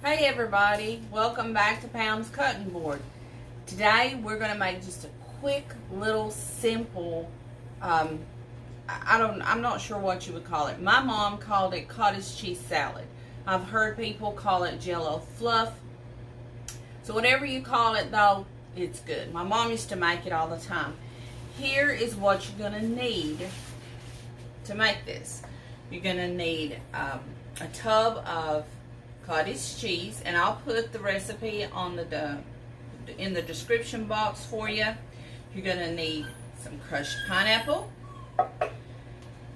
Hey everybody, welcome back to Pam's Cutting Board. Today we're going to make just a quick little simple, I'm not sure what you would call it. My mom called it cottage cheese salad. I've heard people call it jello fluff. So whatever you call it though, it's good. My mom used to make it all the time. Here is what you're going to need to make this. You're going to need a tub of cottage cheese, and I'll put the recipe on in the description box for you. You're going to need some crushed pineapple.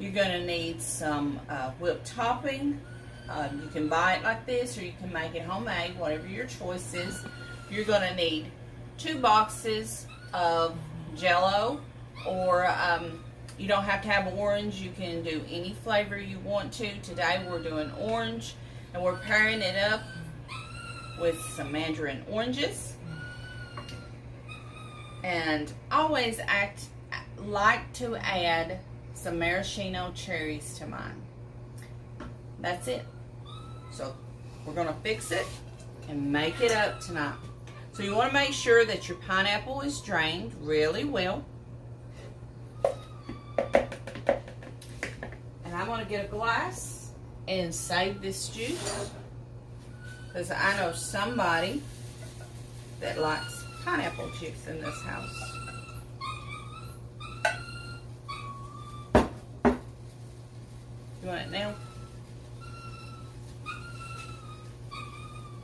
You're going to need some whipped topping. You can buy it like this, or you can make it homemade, whatever your choice is. You're going to need 2 boxes of jello, or you don't have to have orange. You can do any flavor you want to. Today we're doing orange, and we're pairing it up with some mandarin oranges. And always like to add some maraschino cherries to mine. That's it. So we're going to fix it and make it up tonight. So you want to make sure that your pineapple is drained really well. And I'm going to get a glass and save this juice, because I know somebody that likes pineapple juice in this house. You want it now?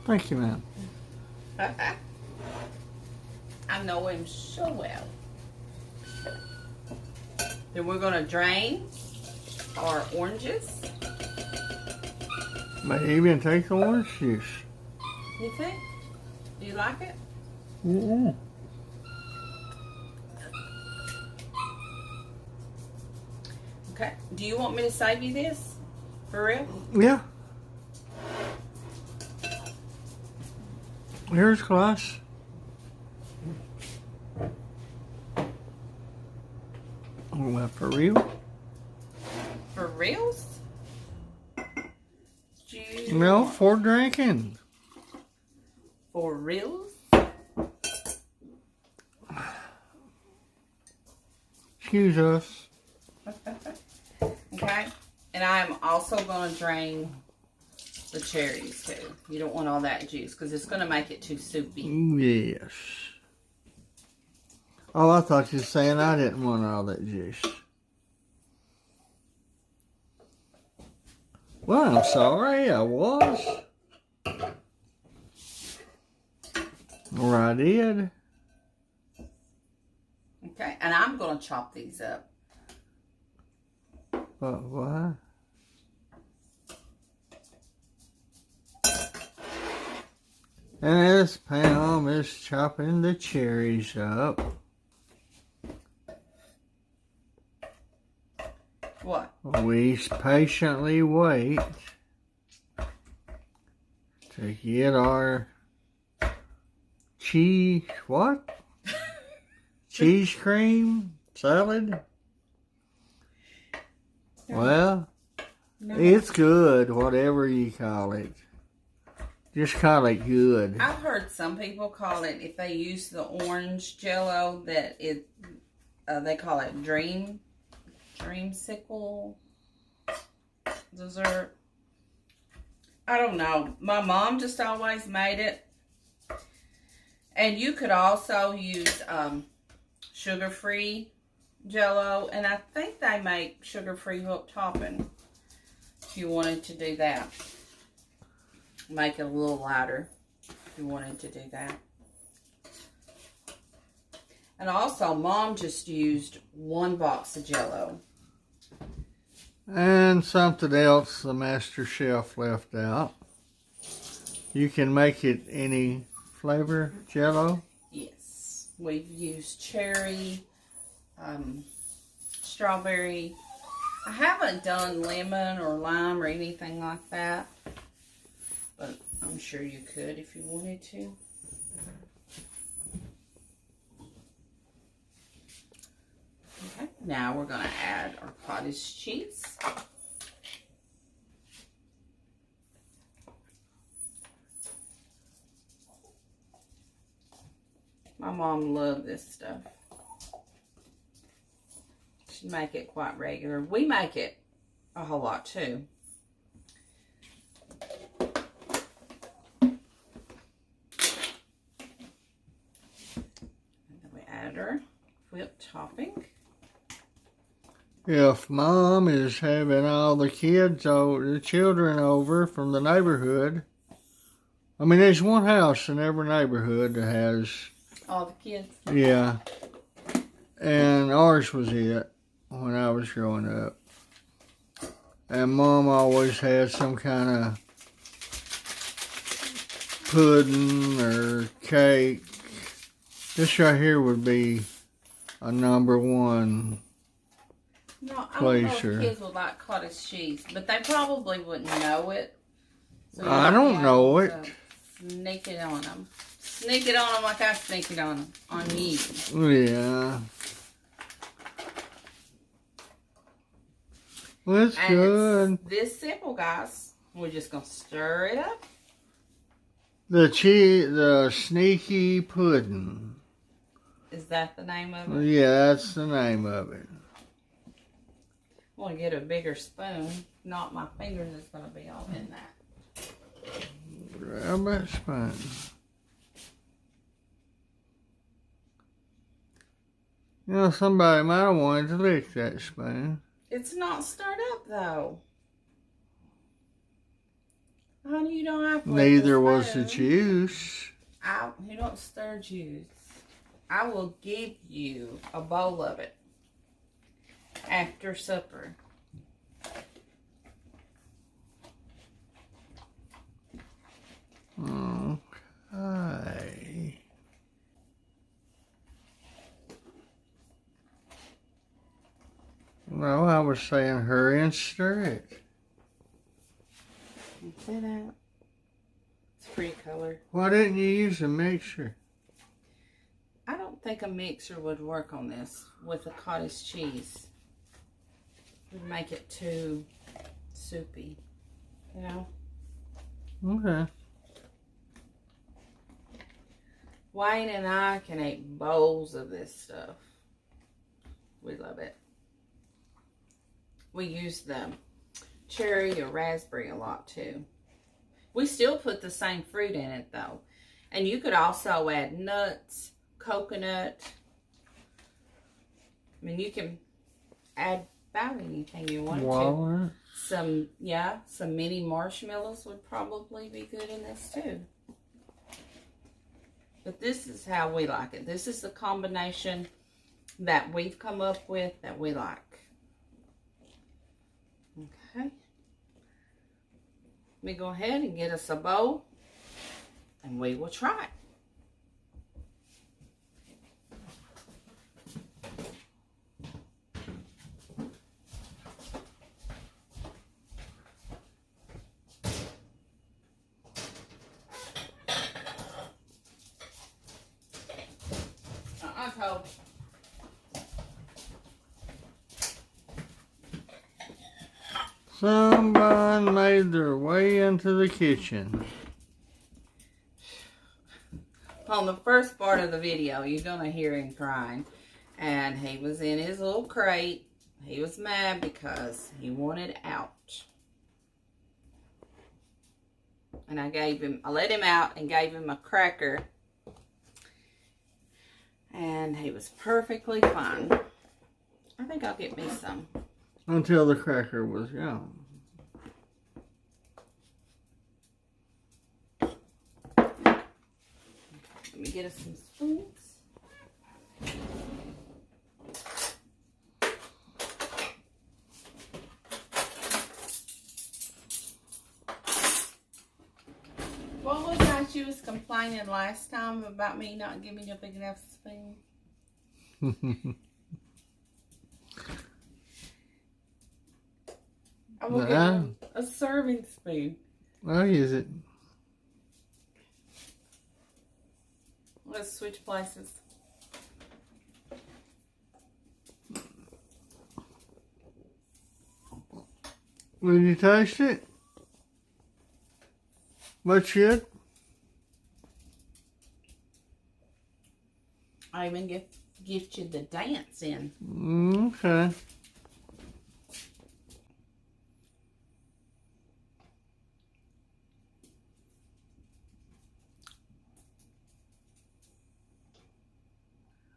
Thank you, ma'am. I know him so well. Then we're going to drain our oranges. May even take the orange juice. You think? Do you like it? Mm-mm. Okay. Do you want me to save you this? For real? Yeah. Here's glass. Well, for real? For reals? No, for drinking. For reals? Excuse us. Okay. And I'm also going to drain the cherries too. You don't want all that juice because it's going to make it too soupy. Yes. Oh, I thought you were saying I didn't want all that juice. Well, I'm sorry, I was. Or I did. Okay, and I'm going to chop these up. But why? And as Pam is chopping the cherries up. What? We patiently wait to get our cheese, what? Cheese cream salad? No. Well, No. it's good, whatever you call it. Just call it good. I've heard some people call it, if they use the orange jello, that they call it dreamsicle dessert. I don't know. My mom just always made it. And you could also use sugar-free jello, and I think they make sugar-free whipped topping if you wanted to do that. Make it a little lighter if you wanted to do that. And also, Mom just used 1 box of jello. And something else the master chef left out. You can make it any flavor jello. Yes. We've used cherry, strawberry. I haven't done lemon or lime or anything like that. But I'm sure you could if you wanted to. Okay, now we're going to add our cottage cheese. My mom loved this stuff. She'd make it quite regular. We make it a whole lot too. And then we add our whipped topping. If Mom is having all the children over from the neighborhood, I mean, there's one house in every neighborhood that has... All the kids? Yeah. And ours was it when I was growing up. And Mom always had some kind of pudding or cake. This right here would be a #1 No, I don't know placer. if kids would like cottage cheese, but they probably wouldn't know it. So you I might don't be know able it. to Sneak it on them. Sneak it on them like I sneak it on you. Yeah. Well, that's And good. it's this simple, guys. We're just going to stir it up. The sneaky pudding. Is that the name of it? Yeah, that's the name of it. I want to get a bigger spoon. Not my fingers is going to be all in that. Grab that spoon. You know, somebody might have wanted to lick that spoon. It's not stirred up, though. Honey, you don't have to lick Neither the was the spoon. juice. You don't stir juice. I will give you a bowl of it after supper. Okay. No, I was saying hurry and stir it. See that? It's pretty color. Why didn't you use a mixer? I don't think a mixer would work on this with the cottage cheese. It would make it too soupy, you know? Okay. Wayne and I can eat bowls of this stuff. We love it. We use the cherry or raspberry a lot too. We still put the same fruit in it though. And you could also add nuts, coconut. I mean, you can add about anything you want Walnut. to. Some mini marshmallows would probably be good in this too. But this is how we like it. This is the combination that we've come up with that we like. Okay. Let me go ahead and get us a bowl and we will try it. Toby. Someone made their way into the kitchen. On the first part of the video, you're going to hear him crying. And he was in his little crate. He was mad because he wanted out. And I let him out and gave him a cracker. And he was perfectly fine. I think I'll get me some. Until the cracker was gone. Let me get us some spoons. What was that you was complaining last time about me not giving you a big enough spoon? I will get a serving spoon. I'll use it. Let's switch places. Will you taste it? What's good? I even gift you the dance in. Okay.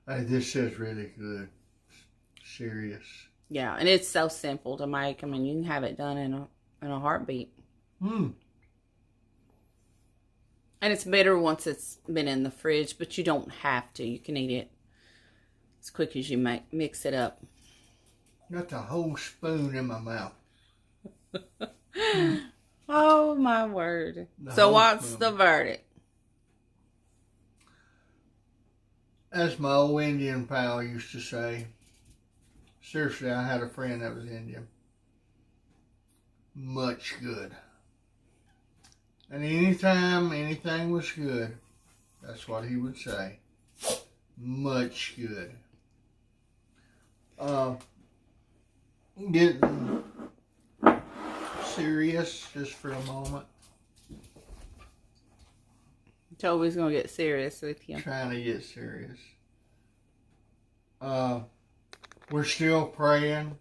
This is really good. Serious. Yeah, and it's so simple to make. I mean, you can have it done in a heartbeat. Hmm. And it's better once it's been in the fridge, but you don't have to. You can eat it as quick as you mix it up. Got the whole spoon in my mouth. Oh, my word. So what's the verdict? As my old Indian pal used to say. Seriously, I had a friend that was Indian. Much good. And anytime anything was good, that's what he would say. Much good. Getting serious just for a moment. Toby's gonna get serious with you. Trying to get serious. We're still praying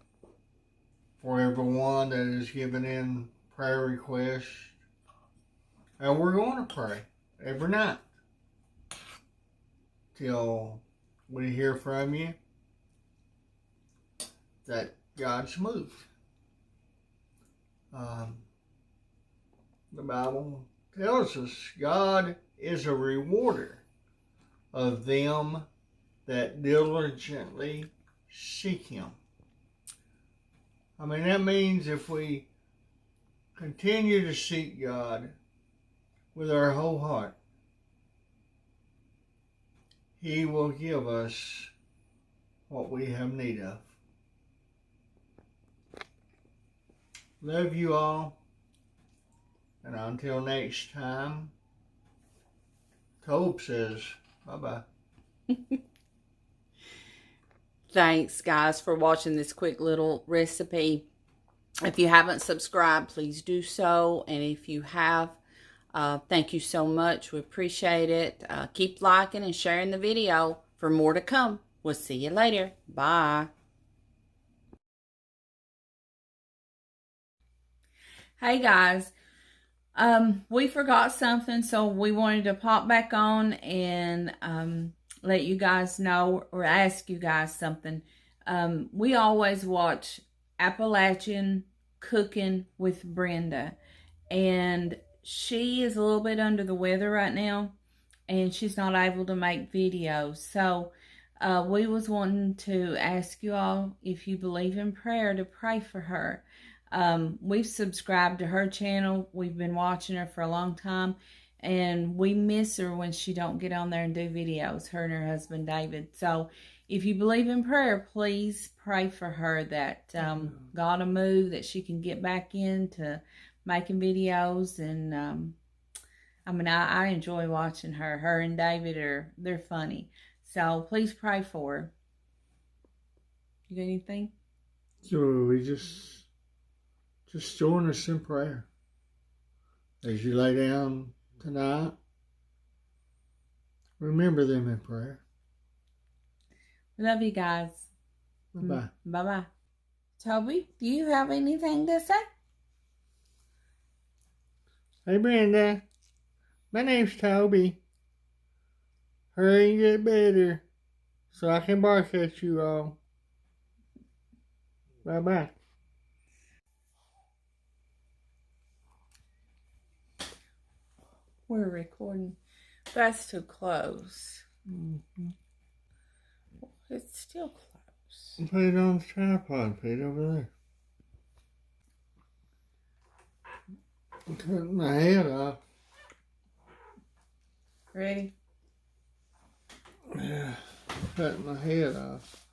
for everyone that is giving in prayer requests. And we're going to pray every night till we hear from you that God's moved. The Bible tells us God is a rewarder of them that diligently seek Him. I mean, that means if we continue to seek God with our whole heart, He will give us what we have need of. Love you all. And until next time, Tobe says bye-bye. Thanks, guys, for watching this quick little recipe. If you haven't subscribed, please do so. And if you have, thank you so much. We appreciate it. Keep liking and sharing the video for more to come. We'll see you later. Bye. Hey, guys. We forgot something, so we wanted to pop back on and let you guys know or ask you guys something. We always watch Appalachian Cooking with Brenda, and she is a little bit under the weather right now, and she's not able to make videos. So we was wanting to ask you all, if you believe in prayer, to pray for her. We've subscribed to her channel. We've been watching her for a long time, and we miss her when she don't get on there and do videos, her and her husband David. So if you believe in prayer, please pray for her that God will move, that she can get back into making videos. And I mean, I enjoy watching her. Her and David they're funny. So please pray for her. You got anything? So we just join us in prayer. As you lay down tonight, remember them in prayer. We love you guys. Bye-bye. Bye-bye. Toby, do you have anything to say? Hey, Brenda. My name's Toby. Hurry and get better so I can bark at you all. Bye-bye. We're recording. That's too close. Mm-hmm. It's still close. Put it on the tripod. Put it over there. I'm cutting my head off. Ready? Yeah, cutting my head off.